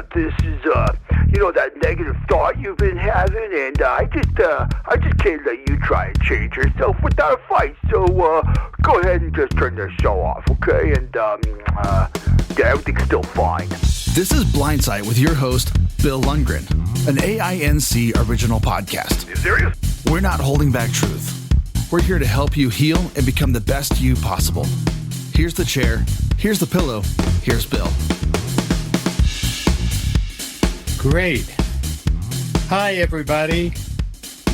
that this is, that negative thought you've been having, and I just can't let you try and change yourself without a fight. So, go ahead and just turn this show off, okay? And, yeah, everything's still fine. This is Blindsight with your host, Bill Lundgren, an AINC original podcast. You serious? We're not holding back truth. We're here to help you heal and become the best you possible. Here's the chair. Here's the pillow. Here's Bill. Great. Hi, everybody.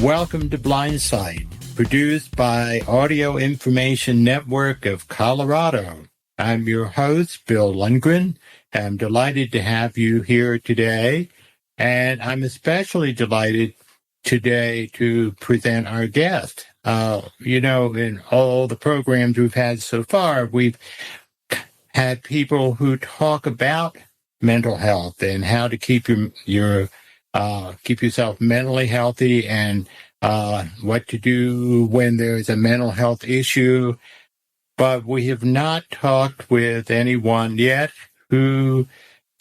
Welcome to Blindsight, produced by Audio Information Network of Colorado. I'm your host, Bill Lundgren. I'm delighted to have you here today, and I'm especially delighted today to present our guest. In all the programs we've had so far, we've had people who talk about mental health and how to keep keep yourself mentally healthy, and what to do when there's a mental health issue. But we have not talked with anyone yet who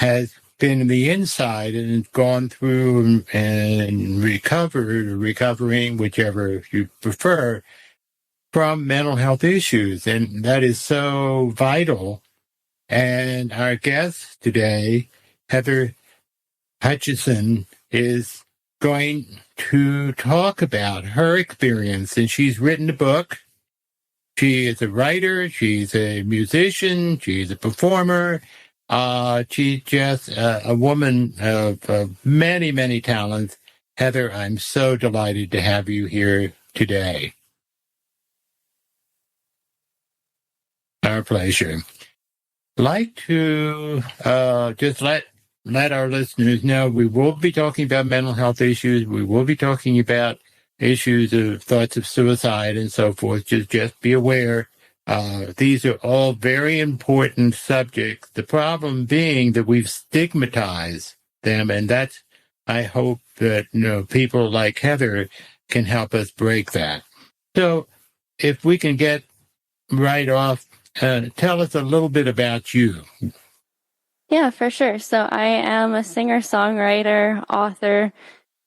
has been in the inside and gone through and recovering, whichever you prefer, from mental health issues. And that is so vital. And our guest today, Heather Hutchison, is going to talk about her experience. And she's written a book. She is a writer. She's a musician. She's a performer. She's just a woman of many, many talents. Heather, I'm so delighted to have you here today. Our pleasure. Like to just let our listeners know we will be talking about mental health issues. We will be talking about issues of thoughts of suicide and so forth. Just be aware. These are all very important subjects. The problem being that we've stigmatized them, and that's, I hope that people like Heather can help us break that. So if we can get right off, tell us a little bit about you. Yeah, for sure. So I am a singer-songwriter, author,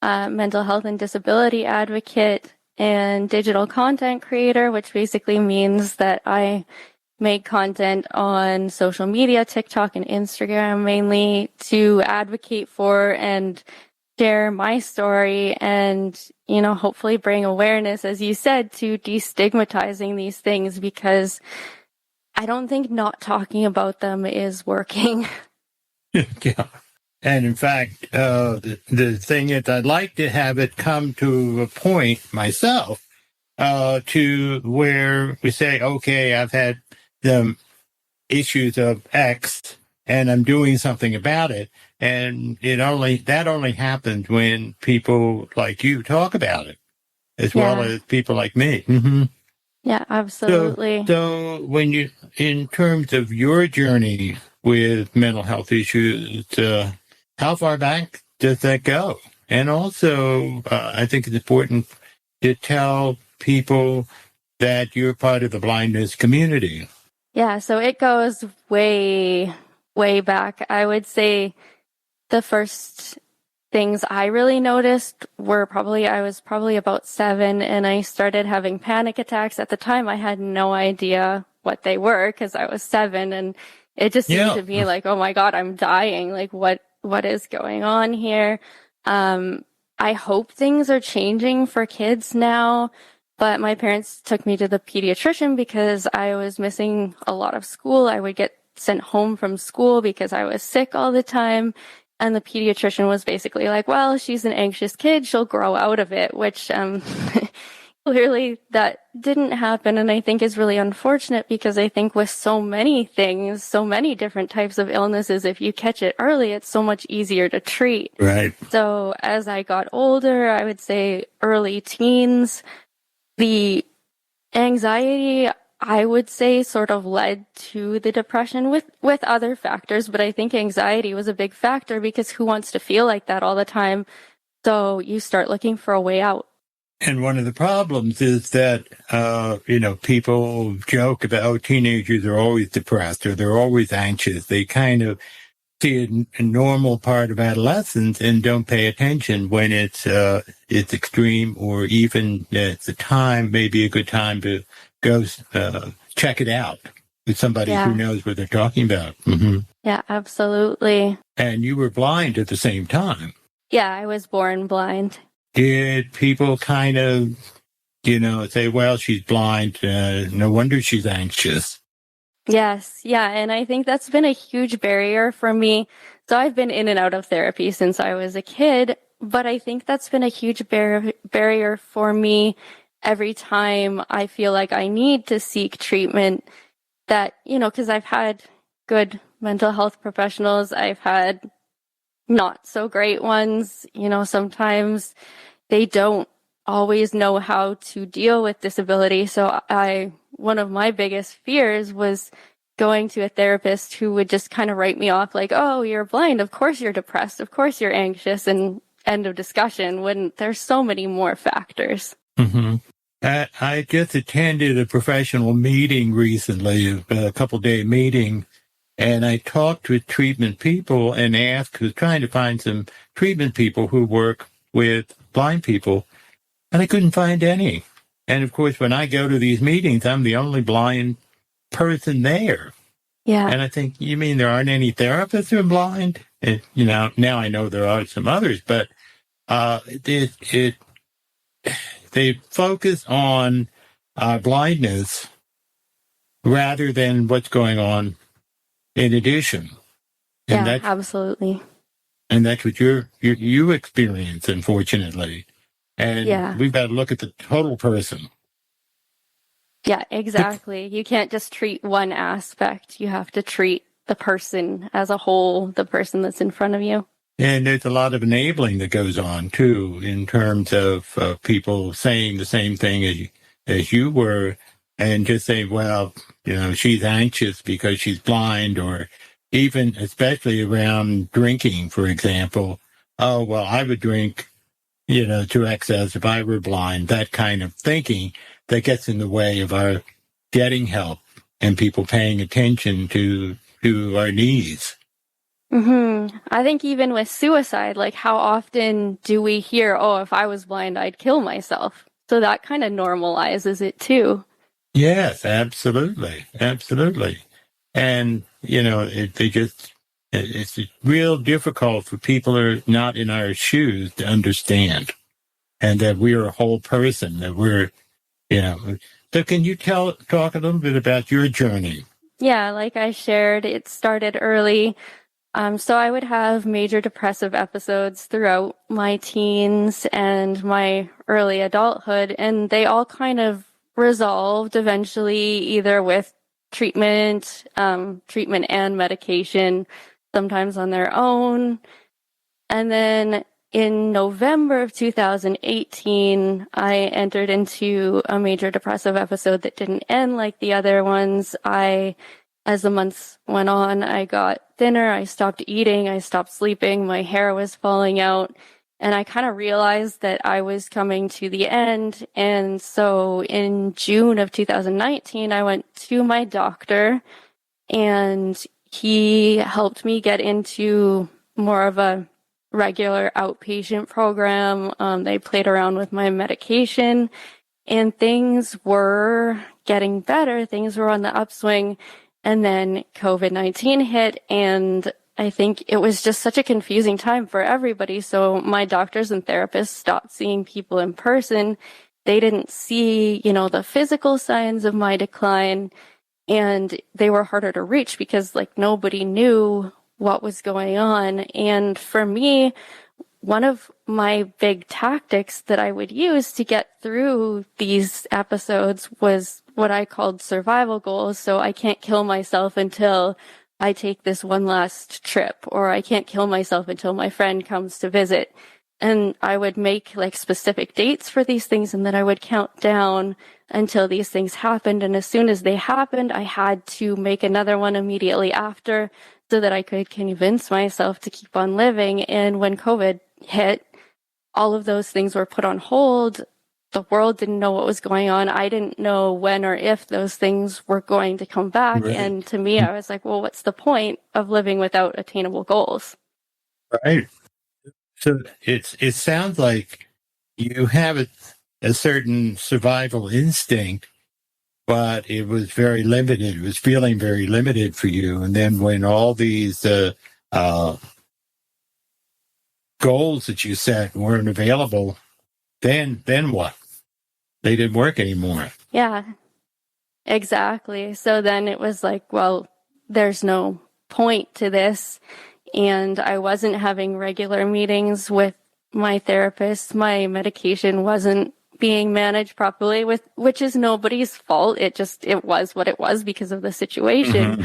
mental health and disability advocate, and digital content creator, which basically means that I make content on social media, TikTok and Instagram mainly, to advocate for and share my story and, hopefully bring awareness, as you said, to destigmatizing these things, because I don't think not talking about them is working. Yeah. And in fact, the thing is, I'd like to have it come to a point myself to where we say, okay, I've had the issues of X and I'm doing something about it. And that only happens when people like you talk about it, as well as people like me. Mm-hmm. Yeah, absolutely. So when in terms of your journey with mental health issues, how far back does that go? And also, I think it's important to tell people that you're part of the blindness community. Yeah, so it goes way, way back. I would say the first things I really noticed were I was probably about 7, and I started having panic attacks. At the time, I had no idea what they were because I was 7, and it just seemed to me like, oh my God, I'm dying. Like, what is going on here? I hope things are changing for kids now, but my parents took me to the pediatrician because I was missing a lot of school. I would get sent home from school because I was sick all the time. And the pediatrician was basically like, well, she's an anxious kid. She'll grow out of it, which clearly that didn't happen. And I think is really unfortunate because I think with so many things, so many different types of illnesses, if you catch it early, it's so much easier to treat. Right. So as I got older, I would say early teens, the anxiety, I would say, sort of led to the depression with other factors, but I think anxiety was a big factor because who wants to feel like that all the time? So you start looking for a way out. And one of the problems is that, people joke about, teenagers are always depressed or they're always anxious. They kind of see a normal part of adolescence and don't pay attention when it's extreme, or even at the time, maybe a good time to go check it out with somebody who knows what they're talking about. Mm-hmm. Yeah, absolutely. And you were blind at the same time. Yeah, I was born blind. Did people kind of, say, well, she's blind, no wonder she's anxious? Yes, yeah, and I think that's been a huge barrier for me. So I've been in and out of therapy since I was a kid, but I think that's been a huge barrier for me every time I feel like I need to seek treatment. That, because I've had good mental health professionals, I've had not so great ones. Sometimes they don't always know how to deal with disability. So one of my biggest fears was going to a therapist who would just kind of write me off like, oh, you're blind. Of course you're depressed. Of course you're anxious, and end of discussion, when there's so many more factors. Mm-hmm. I just attended a professional meeting recently, a couple-day meeting, and I talked with treatment people and was trying to find some treatment people who work with blind people, and I couldn't find any. And of course, when I go to these meetings, I'm the only blind person there. Yeah. And I think, you mean there aren't any therapists who are blind? And, now I know there are some others, but they focus on blindness rather than what's going on in addition. And yeah, absolutely. And that's what you experience, unfortunately. And we've got to look at the total person. Yeah, exactly. You can't just treat one aspect. You have to treat the person as a whole, the person that's in front of you. And there's a lot of enabling that goes on, too, in terms of people saying the same thing as you were, and just saying, well, she's anxious because she's blind, or even especially around drinking, for example. Oh, well, I would drink, to excess if I were blind. That kind of thinking that gets in the way of our getting help and people paying attention to our needs. Mm-hmm. I think even with suicide, like, how often do we hear, oh, if I was blind, I'd kill myself? So that kind of normalizes it too. Yes, absolutely. Absolutely. And, it's real difficult for people who are not in our shoes to understand, and that we're a whole person, that we're, So can you talk a little bit about your journey? Yeah, like I shared, it started early. So I would have major depressive episodes throughout my teens and my early adulthood, and they all kind of resolved eventually, either with treatment and medication, sometimes on their own. And then in November of 2018, I entered into a major depressive episode that didn't end like the other ones. As the months went on, I got thinner, I stopped eating, I stopped sleeping, my hair was falling out, and I kind of realized that I was coming to the end. And so in June of 2019, I went to my doctor, and he helped me get into more of a regular outpatient program. They played around with my medication, and things were getting better. Things were on the upswing. And then COVID-19 hit, and I think it was just such a confusing time for everybody. So my doctors and therapists stopped seeing people in person. They didn't see, the physical signs of my decline, and they were harder to reach because nobody knew what was going on. And for me, one of my big tactics that I would use to get through these episodes was what I called survival goals. So I can't kill myself until I take this one last trip, or I can't kill myself until my friend comes to visit. And I would make specific dates for these things, and then I would count down until these things happened. And as soon as they happened, I had to make another one immediately after so that I could convince myself to keep on living. And when COVID hit, all of those things were put on hold the world didn't know what was going on. I didn't know when or if those things were going to come back. Right. And to me, I was like, well, what's the point of living without attainable goals? Right. So it sounds like you have a certain survival instinct, but it was very limited. It was feeling very limited for you. And then when all these goals that you set weren't available, then what? They didn't work anymore. Yeah, exactly. So then it was like, well, there's no point to this. And I wasn't having regular meetings with my therapist. My medication wasn't being managed properly, which is nobody's fault. It was what it was because of the situation. Mm-hmm.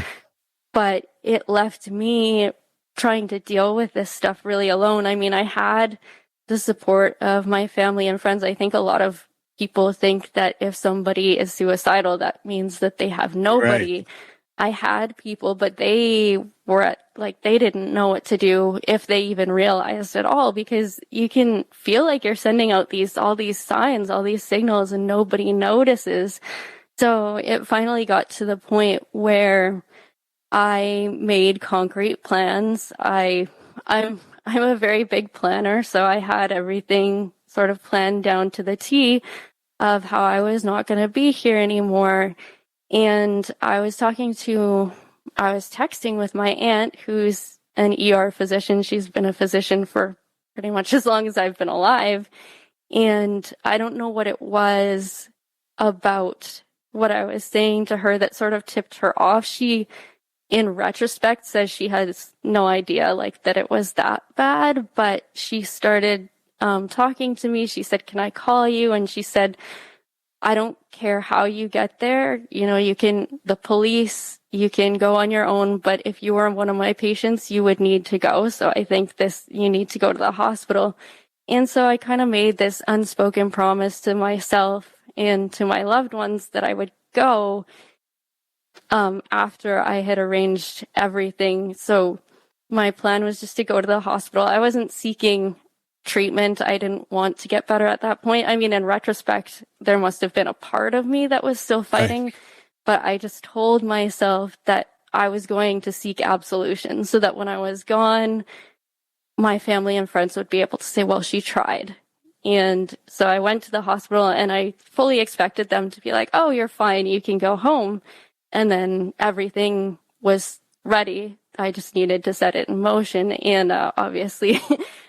But it left me trying to deal with this stuff really alone. I mean, I had the support of my family and friends. I think a lot of people think that if somebody is suicidal, that means that they have nobody. Right. I had people, but they were they didn't know what to do, if they even realized at all, because you can feel like you're sending out all these signs, all these signals, and nobody notices. So it finally got to the point where I made concrete plans. I'm a very big planner, so I had everything sort of planned down to the T of how I was not going to be here anymore. And I was texting with my aunt, who's an ER physician. She's been a physician for pretty much as long as I've been alive. And I don't know what it was about what I was saying to her that sort of tipped her off. She, in retrospect, says she has no idea that it was that bad, but she started talking to me. She said, "Can I call you?" And she said, "I don't care how you get there. The police, you can go on your own, but if you were one of my patients, you would need to go. So I think you need to go to the hospital." And so I kind of made this unspoken promise to myself and to my loved ones that I would go after I had arranged everything. So my plan was just to go to the hospital. I wasn't seeking treatment. I didn't want to get better at that point. I mean, in retrospect, there must have been a part of me that was still fighting, right. But I just told myself that I was going to seek absolution so that when I was gone, my family and friends would be able to say, well, she tried. And so I went to the hospital and I fully expected them to be like, "Oh, you're fine. You can go home." And then everything was ready. I just needed to set it in motion. And obviously,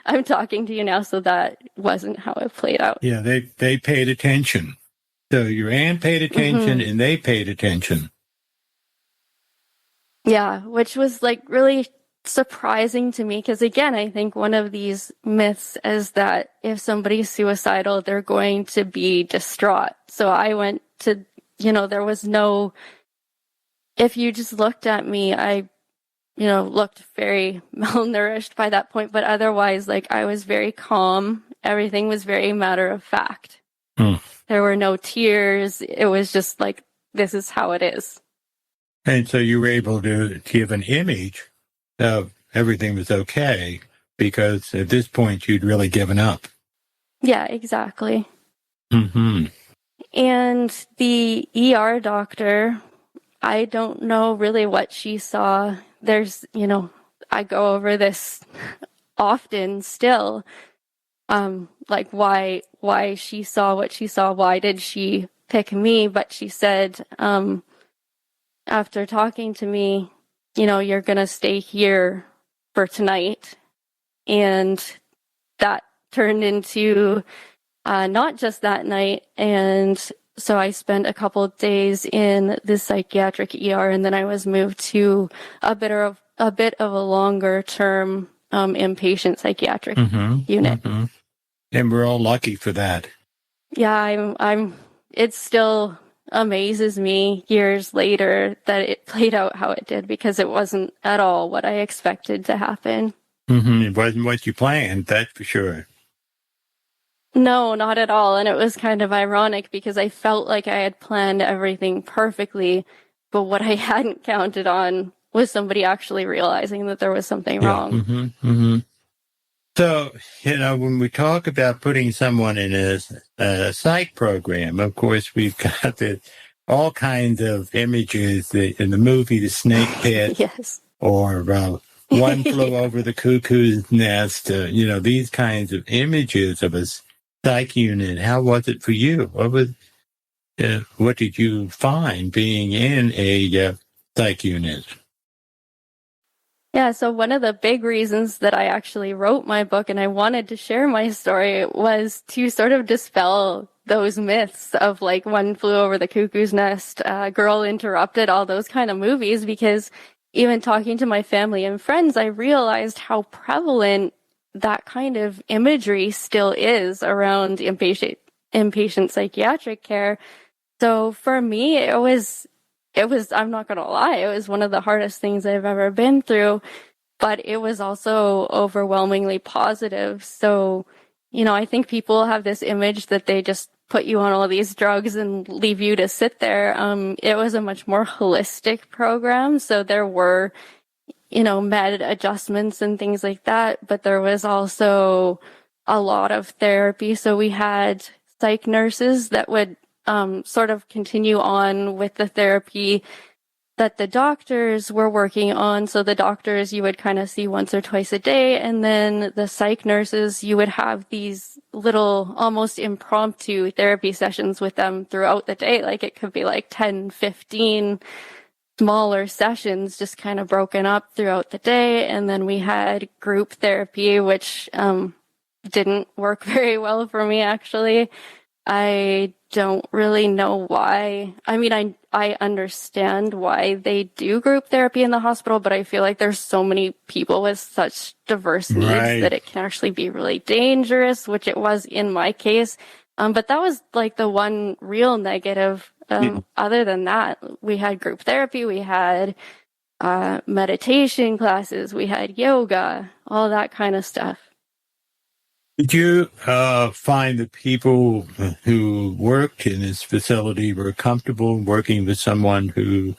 I'm talking to you now, so that wasn't how it played out. Yeah, they paid attention. So your aunt paid attention, and they paid attention. Yeah, which was really surprising to me, because again, I think one of these myths is that if somebody's suicidal, they're going to be distraught. So I went to, there was no, if you just looked at me, I looked very malnourished by that point, but otherwise, I was very calm. Everything was very matter of fact. There were no tears. It was just this is how it is. And so you were able to give an image of everything was okay, because at this point you'd really given up. Yeah, exactly. Mm-hmm. And the ER doctor, I don't know really what she saw. There's, I go over this often still, why she saw what she saw, why did she pick me? But she said, after talking to me, you're going to stay here for tonight. And that turned into not just that night. And so I spent a couple of days in the psychiatric ER, and then I was moved to a bit of a longer term inpatient psychiatric unit. Mm-hmm. And we're all lucky for that. Yeah, it still amazes me years later that it played out how it did, because it wasn't at all what I expected to happen. Mm-hmm. It wasn't what you planned, that's for sure. No, not at all. And it was kind of ironic because I felt like I had planned everything perfectly, but what I hadn't counted on was somebody actually realizing that there was something wrong. Mm-hmm. Mm-hmm. So, when we talk about putting someone in a psych program, of course, we've got all kinds of images in the movie The Snake Pit. Yes. Or One Flew Over the Cuckoo's Nest, these kinds of images of a psych unit. How was it for you? What did you find being in a psych unit? Yeah, so one of the big reasons that I actually wrote my book and I wanted to share my story was to sort of dispel those myths of like One Flew Over the Cuckoo's Nest, Girl Interrupted, all those kind of movies, because even talking to my family and friends, I realized how prevalent that kind of imagery still is around inpatient psychiatric care. So for me, it was, I'm not going to lie, it was one of the hardest things I've ever been through, but it was also overwhelmingly positive. So, I think people have this image that they just put you on all these drugs and leave you to sit there. It was a much more holistic program. So there were, med adjustments and things like that, but there was also a lot of therapy. So we had psych nurses that would sort of continue on with the therapy that the doctors were working on. So the doctors you would kind of see once or twice a day, and then the psych nurses, you would have these little almost impromptu therapy sessions with them throughout the day. Like it could be like 10, 15 smaller sessions just kind of broken up throughout the day. And then we had group therapy, which didn't work very well for me, actually. I don't really know why. I mean, I understand why they do group therapy in the hospital, but I feel like there's so many people with such diverse needs that it can actually be really dangerous, which it was in my case. But that was like the one real negative. Other than that, we had group therapy, we had meditation classes, we had yoga, all that kind of stuff. Did you find that people who worked in this facility were comfortable working with someone who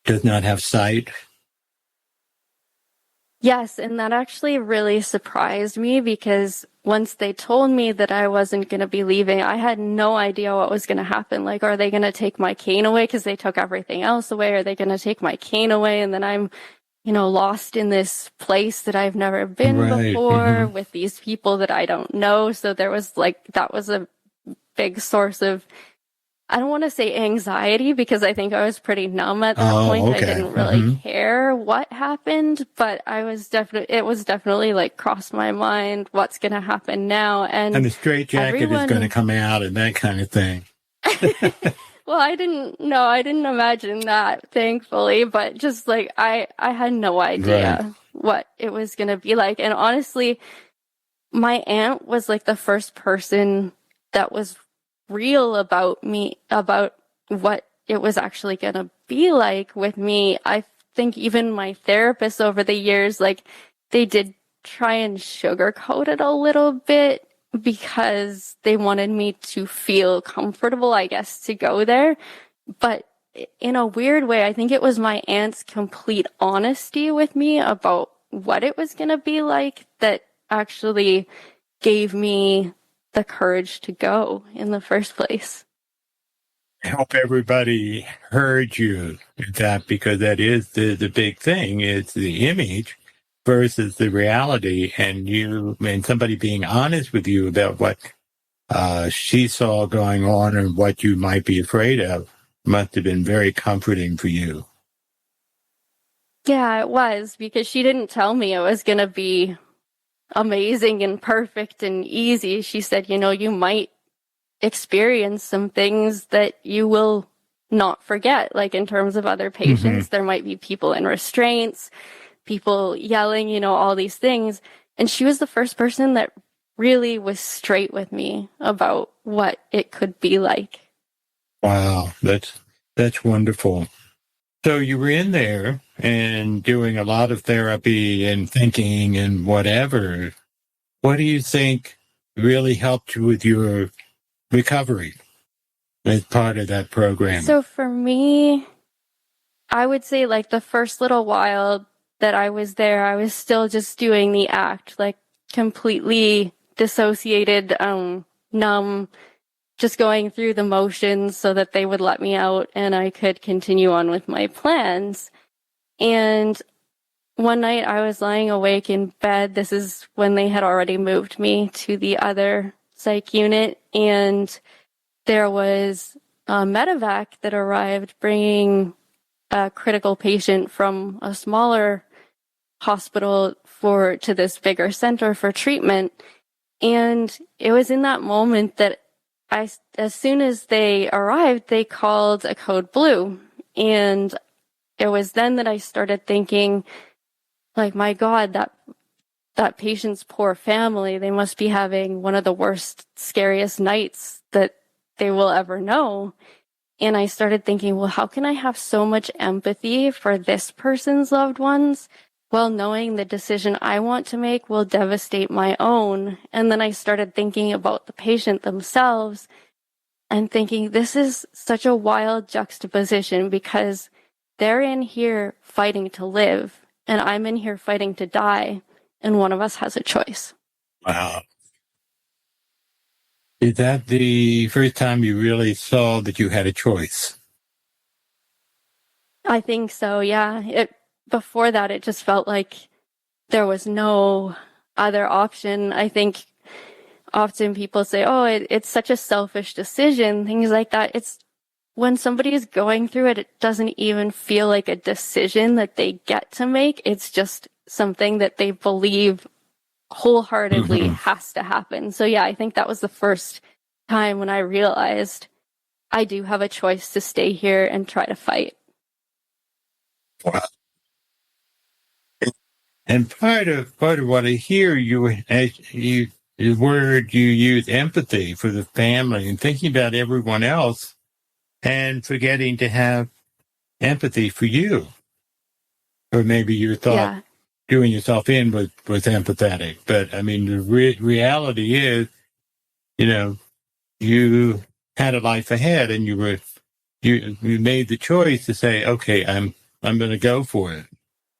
does not have sight? Yes, and that actually really surprised me because once they told me that I wasn't going to be leaving, I had no idea what was going to happen. Like, are they going to take my cane away because they took everything else away? Are they going to take my cane away and then I'm lost in this place that I've never been before with these people that I don't know. So there was that was a big source of, I don't want to say anxiety because I think I was pretty numb at that point. Okay. I didn't really care what happened, but it was definitely like crossed my mind, what's going to happen now. And the straitjacket is going to come out and that kind of thing. Well, I didn't imagine that, thankfully, but just like, I had no idea what it was going to be like. And honestly, my aunt was like the first person that was real about me, about what it was actually going to be like with me. I think even my therapist over the years, like they did try and sugarcoat it a little bit, because they wanted me to feel comfortable, I guess, to go there. But in a weird way, I think it was my aunt's complete honesty with me about what it was going to be like that actually gave me the courage to go in the first place. I hope everybody heard you that, because that is the big thing. It's the image versus the reality, and somebody being honest with you about what she saw going on and what you might be afraid of must have been very comforting for you. Yeah, it was, because she didn't tell me it was going to be amazing and perfect and easy. She said, you might experience some things that you will not forget, like in terms of other patients. There might be people in restraints, people yelling, all these things. And she was the first person that really was straight with me about what it could be like. Wow, that's wonderful. So you were in there and doing a lot of therapy and thinking and whatever. What do you think really helped you with your recovery as part of that program? So for me, I would say like the first little while that I was there, I was still just doing the act, like completely dissociated, numb, just going through the motions so that they would let me out and I could continue on with my plans. And one night I was lying awake in bed. This is when they had already moved me to the other psych unit, and there was a medevac that arrived bringing a critical patient from a smaller hospital to this bigger center for treatment. And it was in that moment that as soon as they arrived, they called a code blue. And it was then that I started thinking, like, my God, that patient's poor family, they must be having one of the worst, scariest nights that they will ever know. And I started thinking, well, how can I have so much empathy for this person's loved ones while knowing the decision I want to make will devastate my own? And then I started thinking about the patient themselves and thinking, this is such a wild juxtaposition because they're in here fighting to live and I'm in here fighting to die, and one of us has a choice. Wow. Is that the first time you really saw that you had a choice? I think so, yeah. Before that, it just felt like there was no other option. I think often people say, oh, it's such a selfish decision, things like that. It's when somebody is going through it, it doesn't even feel like a decision that they get to make. It's just something that they believe wholeheartedly has to happen. So yeah, I think that was the first time when I realized I do have a choice to stay here and try to fight. Wow. And part of what I hear the word you use, empathy for the family and thinking about everyone else and forgetting to have empathy for you. Or maybe you thought doing yourself in was empathetic. But I mean, the reality is, you had a life ahead and you made the choice to say, okay, I'm going to go for it.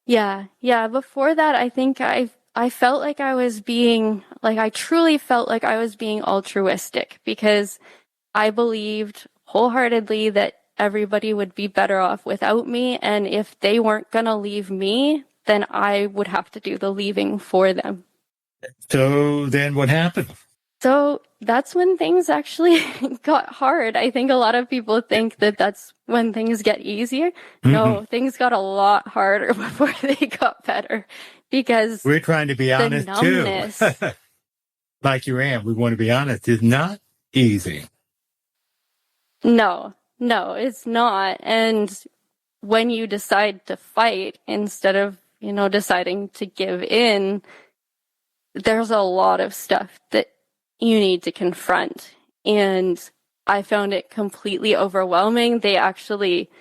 Yeah. Before that, I think I felt like I truly felt like I was being altruistic because I believed wholeheartedly that everybody would be better off without me. And if they weren't going to leave me, then I would have to do the leaving for them. So then what happened? So that's when things actually got hard. I think a lot of people think that that's when things get easier. No, things got a lot harder before they got better because we're trying to be honest too. Like you am, we want to be honest. It's not easy. No, it's not. And when you decide to fight instead of, deciding to give in, there's a lot of stuff that you need to confront. And I found it completely overwhelming. They actually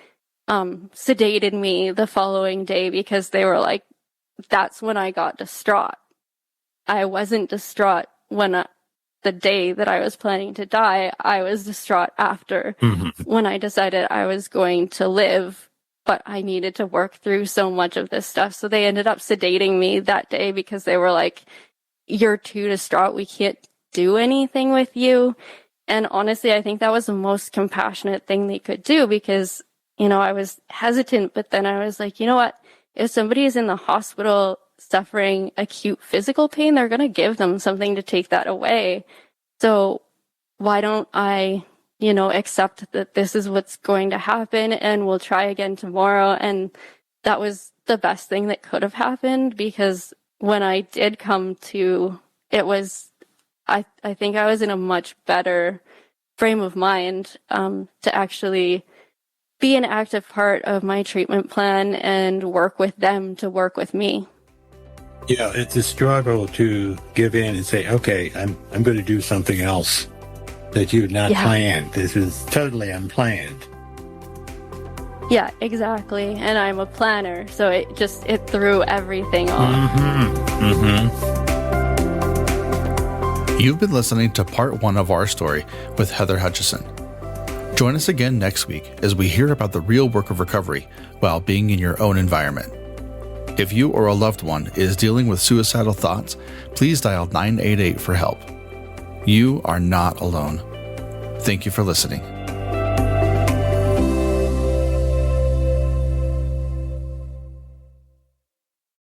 sedated me the following day because they were like, that's when I got distraught. I wasn't distraught when the day that I was planning to die. I was distraught after when I decided I was going to live, but I needed to work through so much of this stuff. So they ended up sedating me that day because they were like, you're too distraught. We can't do anything with you. And honestly, I think that was the most compassionate thing they could do because, I was hesitant, but then I was like, you know what? If somebody is in the hospital suffering acute physical pain, they're going to give them something to take that away. So why don't I, accept that this is what's going to happen and we'll try again tomorrow. And that was the best thing that could have happened because when I did come to, I think I was in a much better frame of mind to actually be an active part of my treatment plan and work with them to work with me. Yeah, it's a struggle to give in and say, okay, I'm going to do something else that you had not planned. This is totally unplanned. Yeah, exactly. And I'm a planner, so it threw everything off. You've been listening to part 1 of our story with Heather Hutchison. Join us again next week as we hear about the real work of recovery while being in your own environment. If you or a loved one is dealing with suicidal thoughts, please dial 988 for help. You are not alone. Thank you for listening.